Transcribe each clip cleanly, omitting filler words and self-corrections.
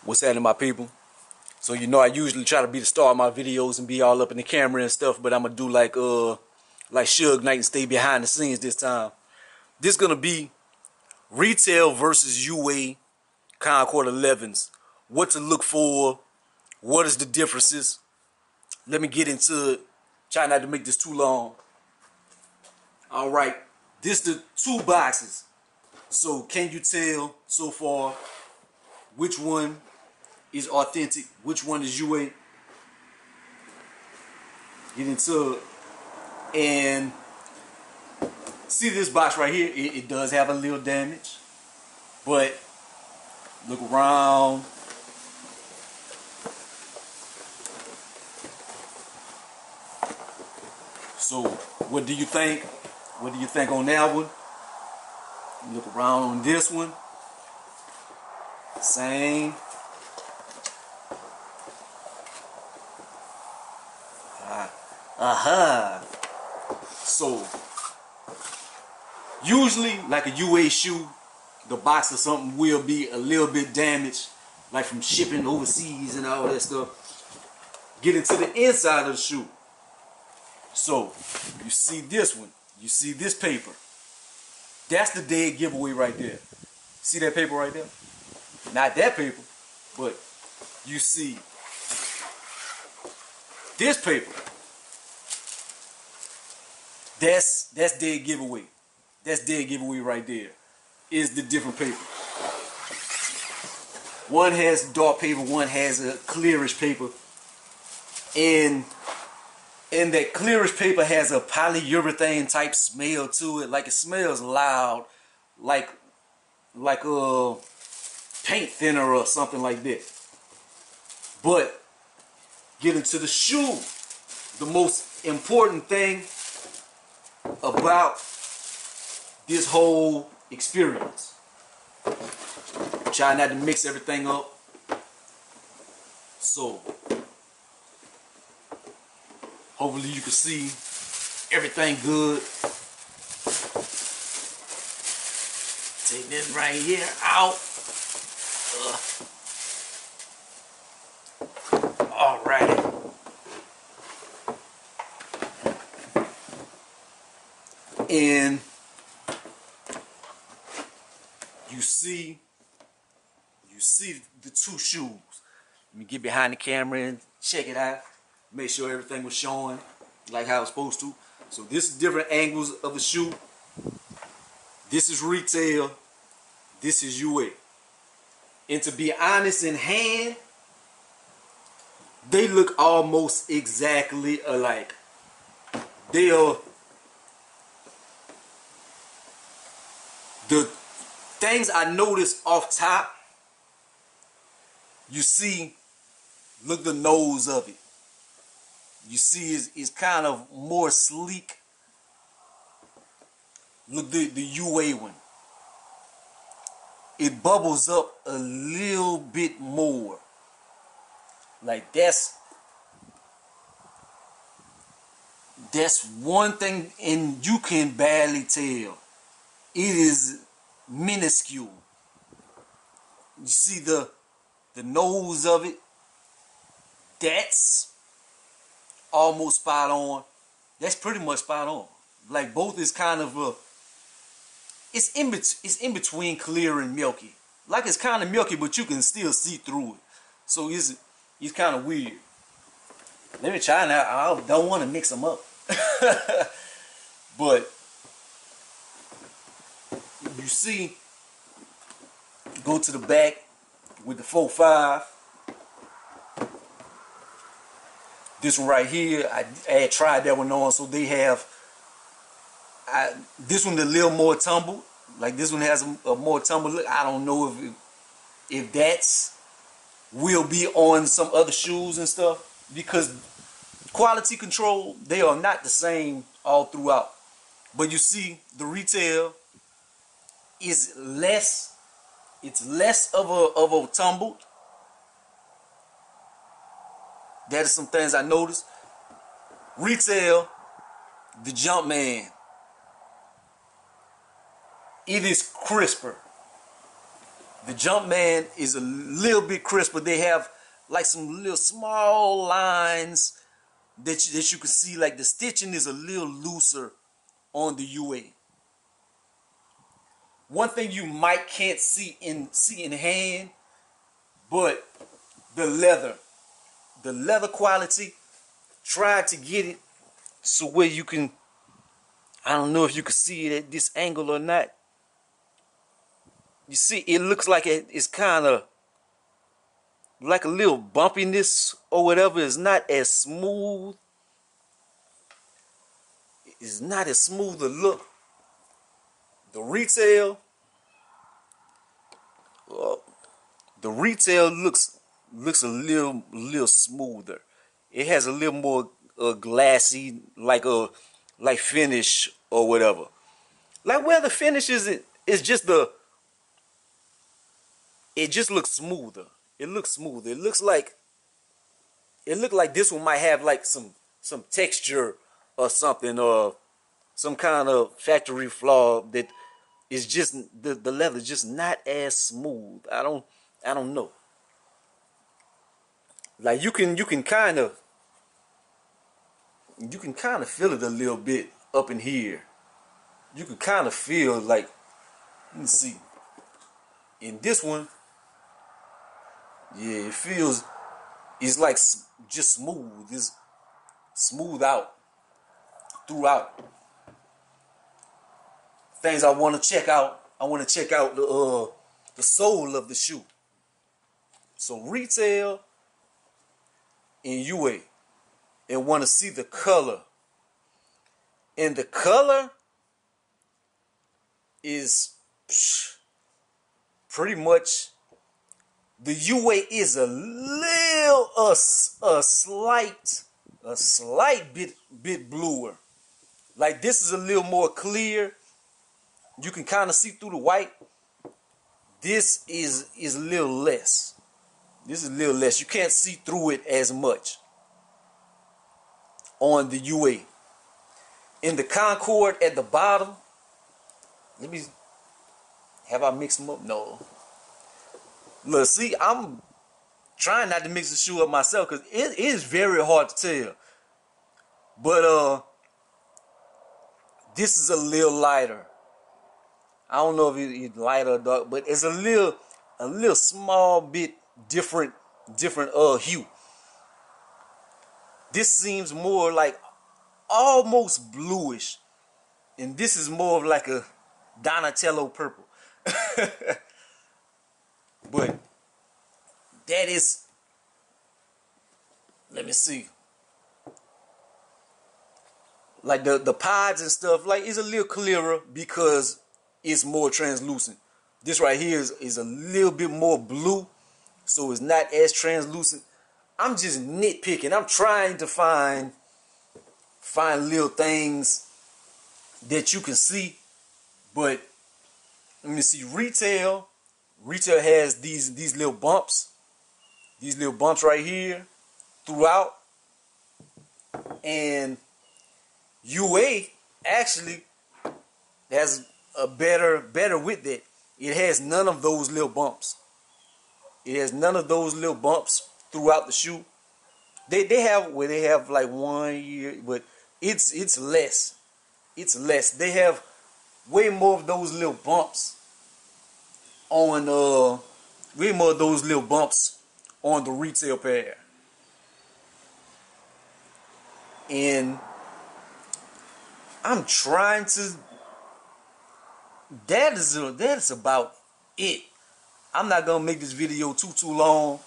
What's happening, my people? So you know I usually try to be the star of my videos and be all up in the camera and stuff, but I'm gonna do like Suge Knight and stay behind the scenes this time. This gonna be retail versus UA Concord 11s. What to look for? What is the differences? Let me get into it. Try not to make this too long. All right, this the two boxes. So can you tell so far which one is authentic, which one is UA? Get into it. And see this box right here, it does have a little damage, but look around. So what do you think? What do you think on that one? Look around on this one. Same. So usually like a UA shoe, the box or something will be a little bit damaged, like from shipping overseas and all that stuff. Get into the inside of the shoe. So you see this one, you see this paper. That's the dead giveaway right there. See that paper right there? Not that paper, but you see this paper. That's dead giveaway. That's dead giveaway right there. Is the different paper. One has dark paper, one has a clearish paper. And that clearish paper has a polyurethane type smell to it. Like it smells loud. Like a paint thinner or something like that. But get into the shoe. The most important thing about this whole experience. Try not to mix everything up. So hopefully you can see everything good. Take this right here out. Alrighty. And you see the two shoes. Let me get behind the camera and check it out. Make sure everything was showing like how it's supposed to. So this is different angles of the shoe. This is retail. This is UA. And to be honest, in hand, they look almost exactly alike. They are. The things I noticed off top, you see, look the nose of it. You see it's kind of more sleek. Look the UA one. It bubbles up a little bit more. Like that's one thing, and you can barely tell. It is minuscule. You see the nose of it? That's almost spot on. That's pretty much spot on. Like both is kind of it's in between clear and milky. Like it's kind of milky, but you can still see through it. So it's kind of weird. Let me try now. I don't want to mix them up, but. You see, go to the back with the 4.5. This one right here, I had tried that one on, so they have. This one a little more tumbled. Like this one has a more tumbled look. I don't know if that's will be on some other shoes and stuff, because quality control, they are not the same all throughout. But you see, the retail is less. It's less of a tumbled. That is some things I noticed. Retail, the Jumpman, it is crisper. The Jumpman is a little bit crisper. They have like some little small lines that you can see. Like the stitching is a little looser on the UA. One thing you might can't see in hand, but the leather quality. Try to get it so where you can. I don't know if you can see it at this angle or not. You see, it looks like it's kind of like a little bumpiness or whatever. It's not as smooth. It's not as smooth a look. The retail looks a little smoother. It has a little more glassy, like finish or whatever. Like where the finish is just the. It just looks smoother. It looks smoother. It looked like this one might have like some texture or something, or some kind of factory flaw that is just the leather just not as smooth. I don't know. Like you can kind of feel it a little bit up in here. You can kind of feel like, let me see. In this one, yeah, it feels, it's like just smooth. It's smooth out throughout. Things I want to check out. I want to check out the sole of the shoe. So retail in UA, and want to see the color. And the color is pretty much, the UA is a little a slight bit bluer. Like this is a little more clear. You can kind of see through the white. This is a little less. This is a little less. You can't see through it as much on the UA. In the Concord at the bottom, let me, have I mixed them up? No. Look, see, I'm trying not to mix the shoe up myself because it is very hard to tell. But this is a little lighter. I don't know if it's light or dark, but it's a little small bit different hue. This seems more like almost bluish, and this is more of like a Donatello purple. But that is, let me see, like the pods and stuff, like it's a little clearer because it's more translucent. This right here is a little bit more blue, so it's not as translucent. I'm just nitpicking. I'm trying to find little things that you can see. But let me see. Retail has these little bumps. These little bumps right here throughout. And UA actually has a better with that. It has none of those little bumps. It has none of those little bumps throughout the shoe. They have like 1 year, but it's less. It's less. They have way more of those little bumps on the retail pair. And I'm trying to, that is about it. I'm not gonna make this video too long,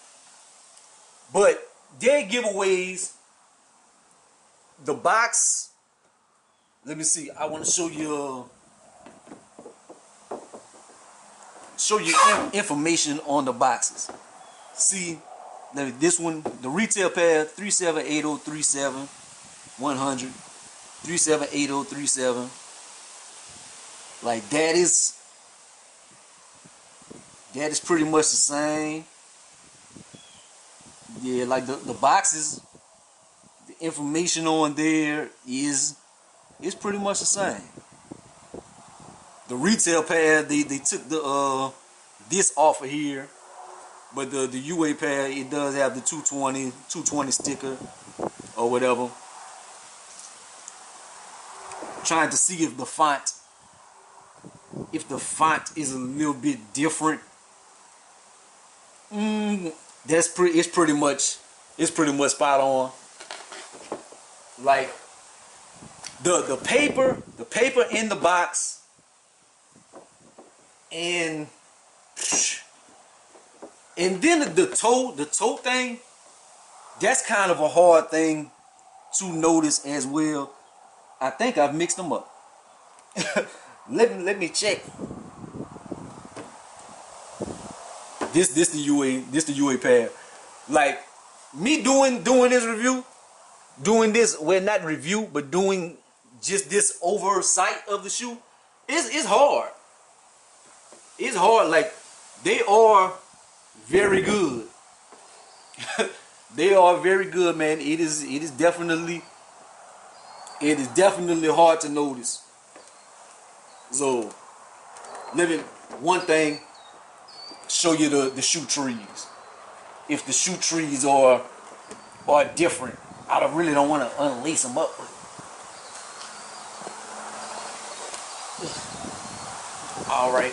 but their giveaways, the box, let me see, I want to show you information on the boxes. See, this one, the retail pair, 378037 100, 378037. Like that is pretty much the same. Yeah, like the boxes, the information on there is pretty much the same. The retail pad, they took the this off of here. But the UA pad, it does have the 220 sticker or whatever. Trying to see if the font is a little bit different. It's pretty much spot on. Like the paper in the box, and then the toe thing, that's kind of a hard thing to notice as well. I think I've mixed them up. let me check. This the UA pad. Like me doing this review, not review, but doing just this oversight of the shoe, it's hard. It's hard. Like, they are very good. They are very good, man. It is definitely hard to notice. So let me show you the shoe trees. If the shoe trees are different. I really don't want to unlace them up. All right.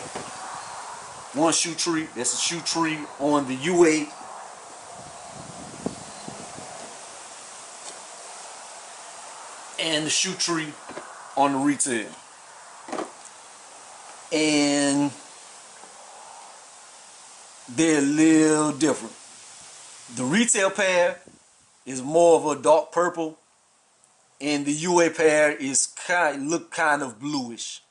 One shoe tree. That's a shoe tree on the UA. And the shoe tree on the retail. And they're a little different. The retail pair is more of a dark purple, and the UA pair is look kind of bluish.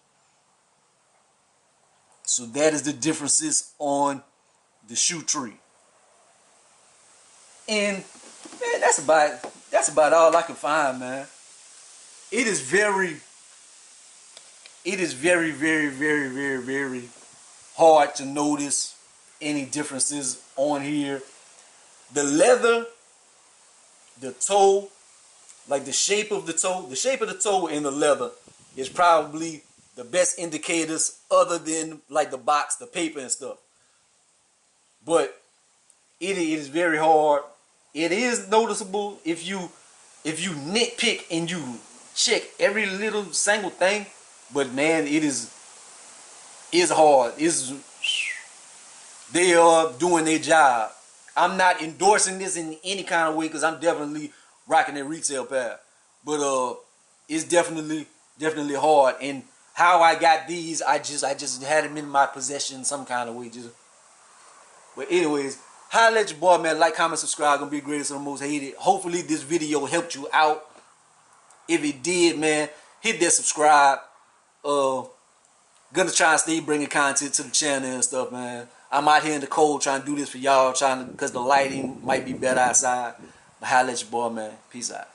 So that is the differences on the shoe tree. And man, that's about all I can find, man. It is very, very hard to notice any differences on here. The leather, the toe, like the shape of the toe and the leather is probably the best indicators, other than like the box, the paper and stuff. But it is very hard. It is noticeable if you nitpick and you check every little single thing. But man, it is hard. They are doing their job. I'm not endorsing this in any kind of way, because I'm definitely rocking a retail pair. But it's definitely hard. And how I got these, I just had them in my possession some kind of way. But anyways, holla at your boy, man. Like, comment, subscribe. Gonna be the greatest and the most hated. Hopefully this video helped you out. If it did, man, hit that subscribe. Gonna try and stay bringing content to the channel and stuff, man. I'm out here in the cold trying to do this for y'all, because the lighting might be better outside. But holla at your boy, man. Peace out.